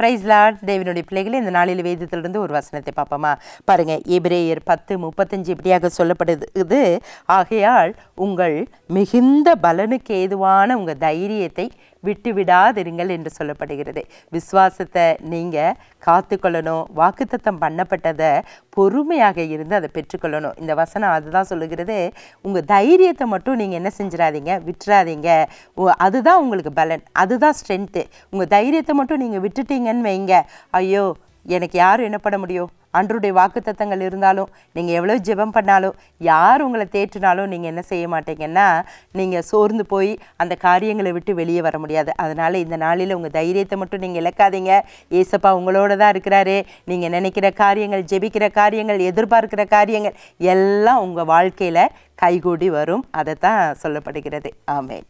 Price Lord. தேவனுடைய பிள்ளைகளே, இந்த நாளில் வேதத்திலிருந்து ஒரு வசனத்தை பார்ப்போமா? பாருங்க, எபிரேயர் 10:35 இப்படியாக சொல்லப்படுது. ஆகையால் உங்கள் மிகுந்த பலனுக்கு ஏதுவான உங்கள் தைரியத்தை விட்டு விடாதிருங்கள் என்று சொல்லப்படுகிறது. விசுவாசத்தை நீங்கள் காத்துக்கொள்ளணும். வாக்குத்தத்தம் பண்ணப்பட்டதை பொறுமையாக இருந்து அதை பெற்றுக்கொள்ளணும். இந்த வசனம் அதுதான் சொல்லுகிறது. உங்கள் தைரியத்தை மட்டும் நீங்கள் என்ன செஞ்சிடாதீங்க, விட்டுறாதீங்க. அதுதான் உங்களுக்கு பலன், அதுதான் ஸ்ட்ரென்த்து. உங்கள் தைரியத்தை மட்டும் நீங்கள் விட்டுட்டீங்கன்னு வைங்க, ஐயோ எனக்கு யாரும் என்ன பண்ண முடியும்? அன்றைய வாக்குத்தத்தங்கள் இருந்தாலும், நீங்கள் எவ்வளோ ஜெபம் பண்ணாலும், யார் உங்களை தேற்றினாலும் நீங்கள் என்ன செய்ய மாட்டீங்கன்னா, நீங்கள் சோர்ந்து போய் அந்த காரியங்களை விட்டு வெளியே வர முடியாது. அதனால் இந்த நாளில் உங்கள் தைரியத்தை மட்டும் நீங்கள் இழக்காதீங்க. ஏசப்பா உங்களோட தான் இருக்கிறாரு. நீங்கள் நினைக்கிற காரியங்கள், ஜெபிக்கிற காரியங்கள், எதிர்பார்க்கிற காரியங்கள் எல்லாம் உங்கள் வாழ்க்கையில் கைகூடி வரும். அதை தான் சொல்லப்படுகிறது. ஆமென்.